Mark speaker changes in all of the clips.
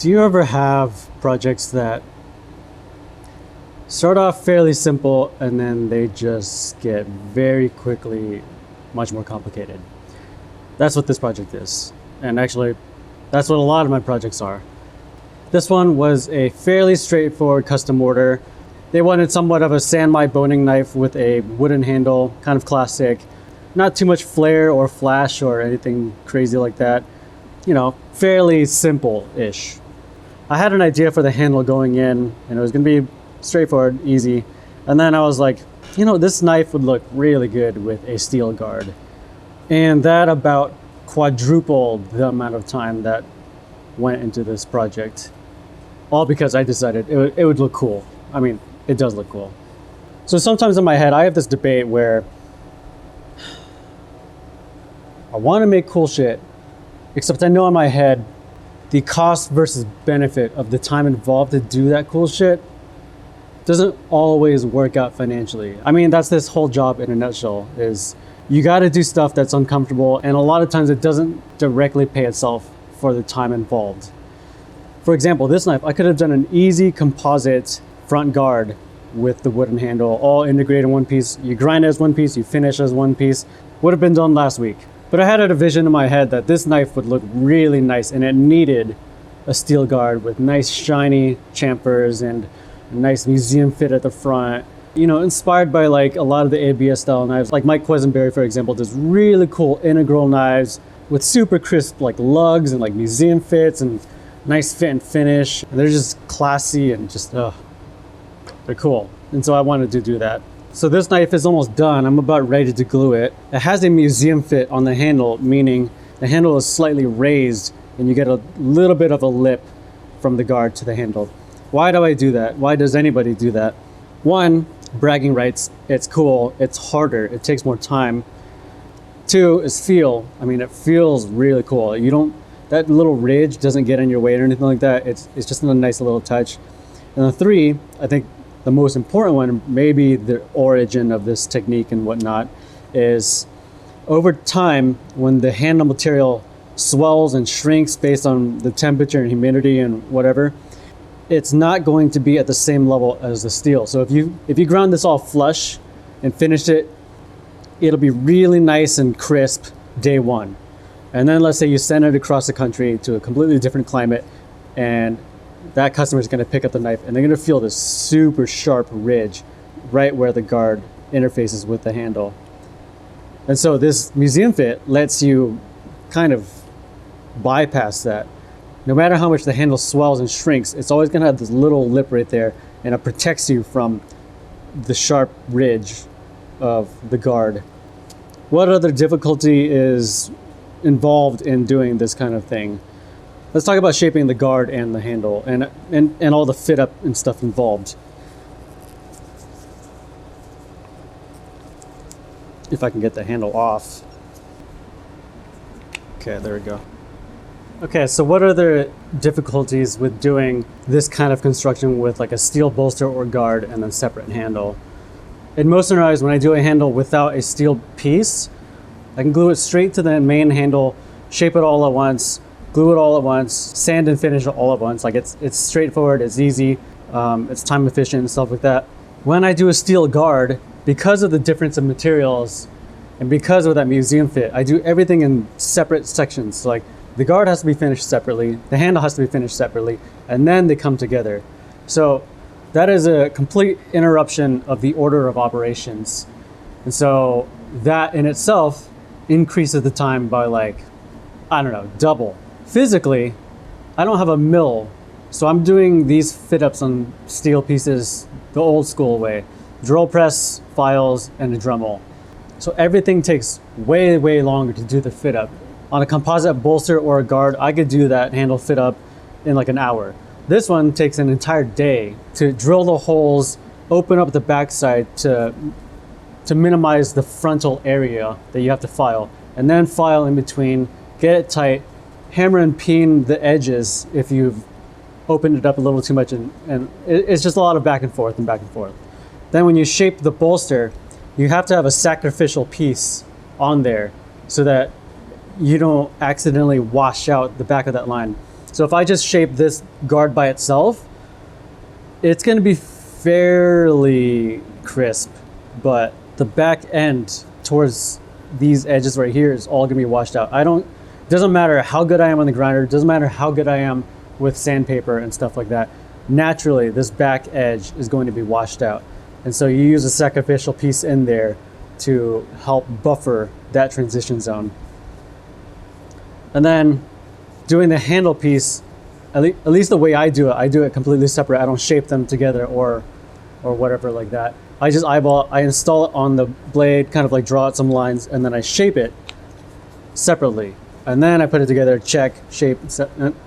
Speaker 1: Do you ever have projects that start off fairly simple and then they just get very quickly much more complicated? That's what this project is. And actually, that's what a lot of my projects are. This one was a fairly straightforward custom order. They wanted somewhat of a sandmite boning knife with a wooden handle, kind of classic. Not too much flair or flash or anything crazy like that. You know, fairly simple-ish. I had an idea for the handle going in, and it was going to be straightforward, easy. And then I was like, you know, this knife would look really good with a steel guard. And that about quadrupled the amount of time that went into this project. All because I decided it would look cool. I mean, it does look cool. So sometimes in my head, I have this debate where I want to make cool shit, except I know in my head, the cost versus benefit of the time involved to do that cool shit doesn't always work out financially. I mean, that's this whole job in a nutshell, is you got to do stuff that's uncomfortable, and a lot of times it doesn't directly pay itself for the time involved. For example, this knife, I could have done an easy composite front guard with the wooden handle, all integrated in one piece. You grind as one piece, you finish as one piece. Would have been done last week. But I had a vision in my head that this knife would look really nice, and it needed a steel guard with nice shiny chamfers and a nice museum fit at the front. You know, inspired by like a lot of the ABS style knives. Like Mike Quisenberry, for example, does really cool integral knives with super crisp like lugs and like museum fits and nice fit and finish. And they're just classy and just, they're cool. And so I wanted to do that. So this knife is almost done. I'm about ready to glue it. It has a museum fit on the handle, meaning the handle is slightly raised and you get a little bit of a lip from the guard to the handle. Why do I do that? Why does anybody do that? One, bragging rights. It's cool. It's harder. It takes more time. Two is feel. I mean, it feels really cool. That little ridge doesn't get in your way or anything like that. It's just a nice little touch. And the three, I think the most important one, maybe the origin of this technique and whatnot, is over time, when the handle material swells and shrinks based on the temperature and humidity and whatever, it's not going to be at the same level as the steel. So if you ground this all flush and finished it, it'll be really nice and crisp day one. And then let's say you send it across the country to a completely different climate, and that customer is going to pick up the knife and they're going to feel this super sharp ridge right where the guard interfaces with the handle. And so this museum fit lets you kind of bypass that. No matter how much the handle swells and shrinks, it's always going to have this little lip right there, and it protects you from the sharp ridge of the guard. What other difficulty is involved in doing this kind of thing? Let's talk about shaping the guard and the handle and all the fit up and stuff involved. If I can get the handle off. Okay, there we go. Okay, so what are the difficulties with doing this kind of construction with like a steel bolster or guard and then separate handle? In most scenarios, when I do a handle without a steel piece, I can glue it straight to the main handle, shape it all at once, glue it all at once, sand and finish it all at once. Like it's straightforward, it's easy, it's time efficient and stuff like that. When I do a steel guard, because of the difference in materials and because of that museum fit, I do everything in separate sections. So like the guard has to be finished separately, the handle has to be finished separately, and then they come together. So that is a complete interruption of the order of operations. And so that in itself increases the time by like, I don't know, double. Physically, I don't have a mill, so I'm doing these fit-ups on steel pieces the old school way. Drill press, files, and a Dremel. So everything takes way, way longer to do the fit-up. On a composite bolster or a guard, I could do that handle fit-up in like an hour. This one takes an entire day to drill the holes, open up the backside to minimize the frontal area that you have to file, and then file in between, get it tight, hammer and peen the edges if you've opened it up a little too much, and it's just a lot of back and forth and back and forth. Then when you shape the bolster, you have to have a sacrificial piece on there so that you don't accidentally wash out the back of that line. So if I just shape this guard by itself, it's going to be fairly crisp, but the back end towards these edges right here is all going to be washed out. It doesn't matter how good I am on the grinder, it doesn't matter how good I am with sandpaper and stuff like that. Naturally, this back edge is going to be washed out. And so you use a sacrificial piece in there to help buffer that transition zone. And then doing the handle piece, at least the way I do it completely separate. I don't shape them together or whatever like that. I just I install it on the blade, kind of like draw out some lines, and then I shape it separately. And then I put it together, check, shape,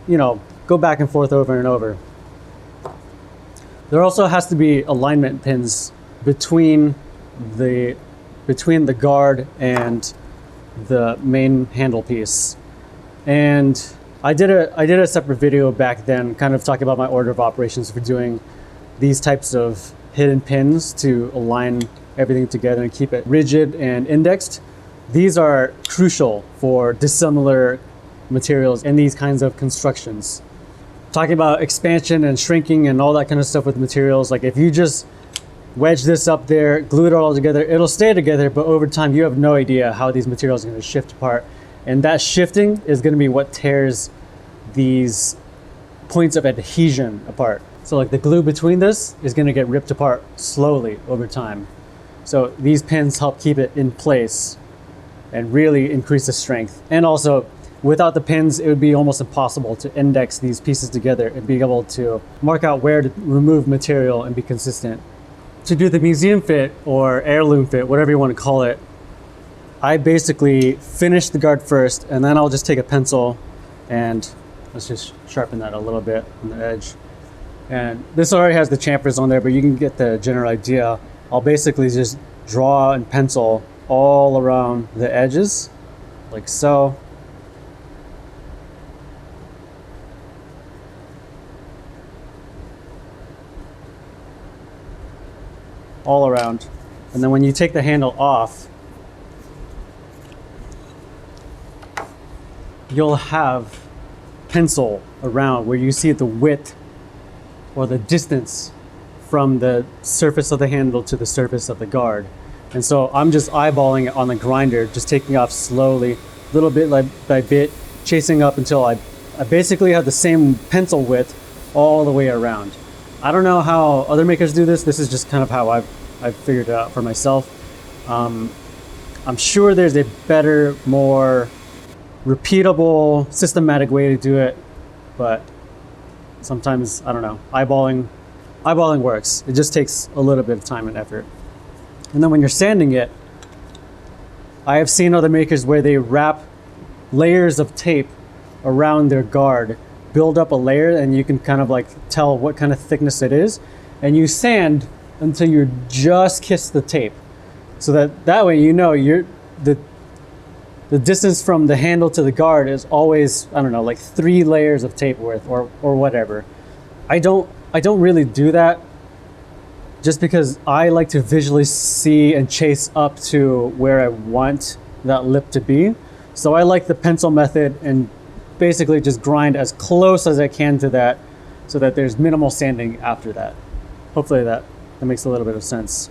Speaker 1: you know, go back and forth over and over. There also has to be alignment pins between the guard and the main handle piece. And I did a separate video back then, kind of talking about my order of operations for doing these types of hidden pins to align everything together and keep it rigid and indexed. These are crucial for dissimilar materials in these kinds of constructions. Talking about expansion and shrinking and all that kind of stuff with materials, like if you just wedge this up there, glue it all together, it'll stay together, but over time you have no idea how these materials are going to shift apart. And that shifting is going to be what tears these points of adhesion apart. So like the glue between this is going to get ripped apart slowly over time. So these pins help keep it in place and really increase the strength. And also, without the pins, it would be almost impossible to index these pieces together and be able to mark out where to remove material and be consistent. To do the museum fit or heirloom fit, whatever you want to call it, I basically finish the guard first, and then I'll just take a pencil and let's just sharpen that a little bit on the edge. And this already has the chamfers on there, but you can get the general idea. I'll basically just draw and pencil all around the edges, like so. All around. And then when you take the handle off, you'll have pencil around where you see the width or the distance from the surface of the handle to the surface of the guard. And so I'm just eyeballing it on the grinder, just taking off slowly, little bit by bit, chasing up until I basically have the same pencil width all the way around. I don't know how other makers do this. This is just kind of how I've figured it out for myself. I'm sure there's a better, more repeatable, systematic way to do it, but sometimes, I don't know, eyeballing works. It just takes a little bit of time and effort. And then when you're sanding it, I have seen other makers where they wrap layers of tape around their guard, build up a layer, and you can kind of like tell what kind of thickness it is, and you sand until you just kiss the tape, so that way you know the distance from the handle to the guard is always, I don't know, like 3 layers of tape worth or whatever. I don't really do that, just because I like to visually see and chase up to where I want that lip to be. So I like the pencil method and basically just grind as close as I can to that so that there's minimal sanding after that. Hopefully that makes a little bit of sense.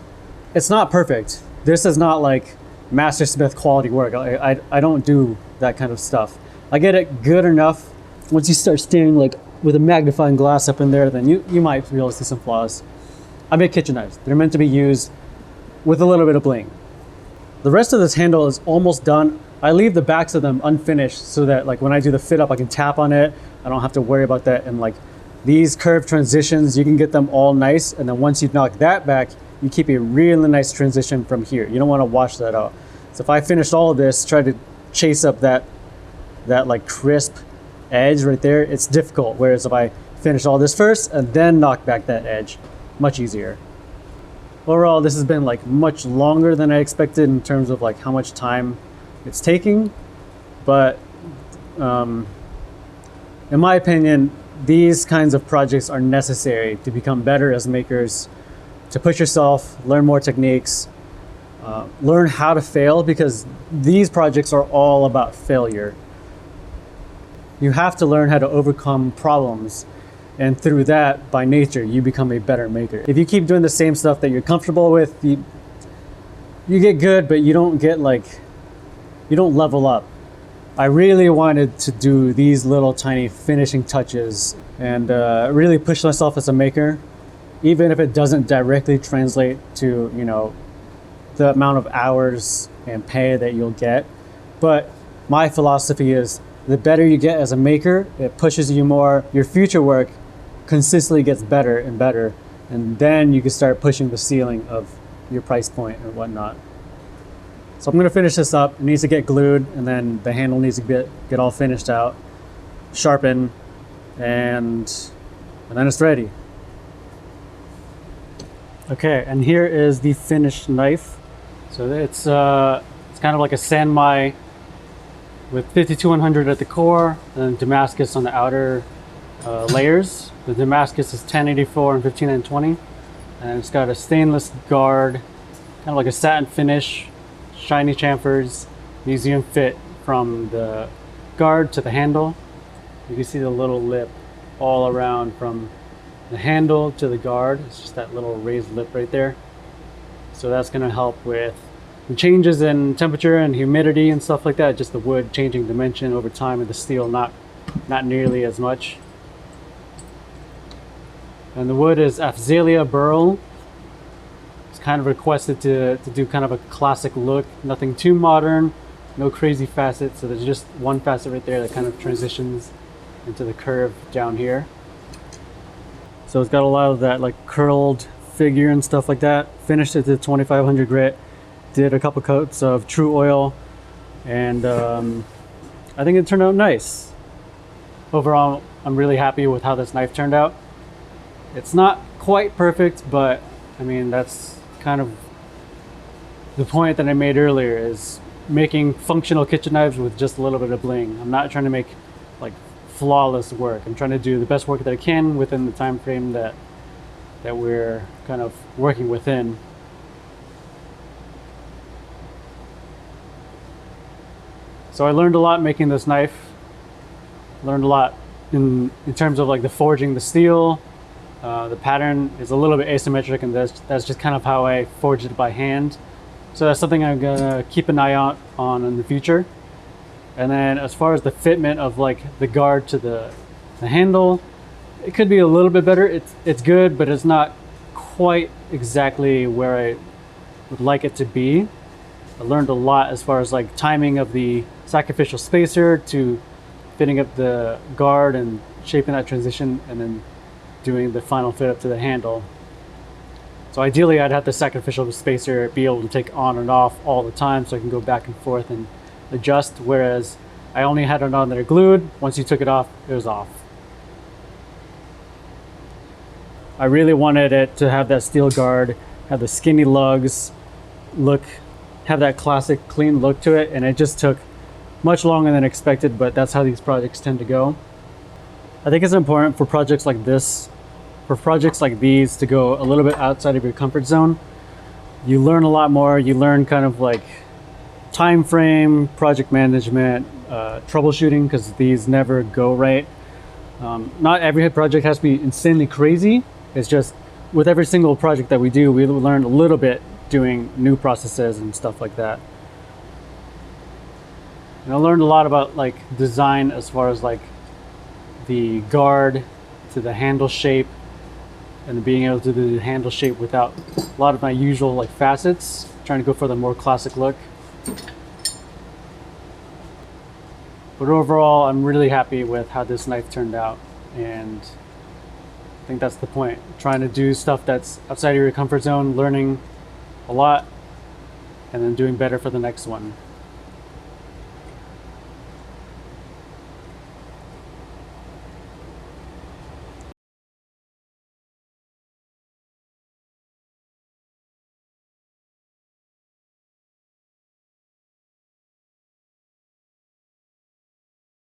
Speaker 1: It's not perfect. This is not like Mastersmith quality work. I don't do that kind of stuff. I get it good enough. Once you start staring like with a magnifying glass up in there, then you might be able to see some flaws. I make kitchen knives. They're meant to be used with a little bit of bling. The rest of this handle is almost done. I leave the backs of them unfinished so that like when I do the fit up, I can tap on it. I don't have to worry about that. And like these curved transitions, you can get them all nice. And then once you knock that back, you keep a really nice transition from here. You don't want to wash that out. So if I finished all of this, try to chase up that like crisp edge right there, it's difficult. Whereas if I finish all this first and then knock back that edge, much easier. Overall, this has been like much longer than I expected in terms of like how much time it's taking. But in my opinion, these kinds of projects are necessary to become better as makers, to push yourself, learn more techniques, learn how to fail, because these projects are all about failure. You have to learn how to overcome problems. And through that, by nature, you become a better maker. If you keep doing the same stuff that you're comfortable with, you get good, but you don't get you don't level up. I really wanted to do these little tiny finishing touches and really push myself as a maker, even if it doesn't directly translate to, the amount of hours and pay that you'll get. But my philosophy is the better you get as a maker, it pushes you more. Your future work consistently gets better and better, and then you can start pushing the ceiling of your price point and whatnot. So I'm going to finish this up. It needs to get glued, and then the handle needs to get all finished out, sharpened, and then it's ready. Okay, and here is the finished knife. So it's kind of like a Sanmai with 52100 at the core, and Damascus on the outer layers. The Damascus is 1084 and 15920, and it's got a stainless guard, kind of like a satin finish, shiny chamfers, museum fit from the guard to the handle. You can see the little lip all around from the handle to the guard. It's just that little raised lip right there. So that's going to help with the changes in temperature and humidity and stuff like that. Just the wood changing dimension over time, and the steel not nearly as much. And the wood is Afzelia burl. It's kind of requested to do kind of a classic look, nothing too modern, no crazy facets. So there's just one facet right there that kind of transitions into the curve down here. So it's got a lot of that curled figure and stuff like that. Finished it to 2500 grit. Did a couple coats of True Oil, and I think it turned out nice. Overall, I'm really happy with how this knife turned out. It's not quite perfect, but I mean, that's kind of the point that I made earlier, is making functional kitchen knives with just a little bit of bling. I'm not trying to make flawless work. I'm trying to do the best work that I can within the time frame that we're kind of working within. So I learned a lot making this knife. Learned a lot in terms of the forging the steel. The pattern is a little bit asymmetric, and that's just kind of how I forged it by hand. So that's something I'm gonna keep an eye out on in the future. And then as far as the fitment of the guard to the handle, it could be a little bit better. It's good, but it's not quite exactly where I would like it to be. I learned a lot as far as timing of the sacrificial spacer to fitting up the guard and shaping that transition, and then doing the final fit up to the handle. So ideally I'd have the sacrificial spacer be able to take on and off all the time, so I can go back and forth and adjust, whereas I only had it on there glued. Once you took it off, it was off. I really wanted it to have that steel guard, have the skinny lugs look, have that classic clean look to it, and it just took much longer than expected, but that's how these projects tend to go. I think it's important for projects like this, for projects like these, to go a little bit outside of your comfort zone. You learn a lot more. You learn kind of time frame, project management, troubleshooting, because these never go right. Not every project has to be insanely crazy. It's just with every single project that we do, we learn a little bit doing new processes and stuff like that. And I learned a lot about design as far as the guard to the handle shape, and being able to do the handle shape without a lot of my usual facets, trying to go for the more classic look. But overall, I'm really happy with how this knife turned out, and I think that's the point. Trying to do stuff that's outside of your comfort zone, learning a lot, and then doing better for the next one.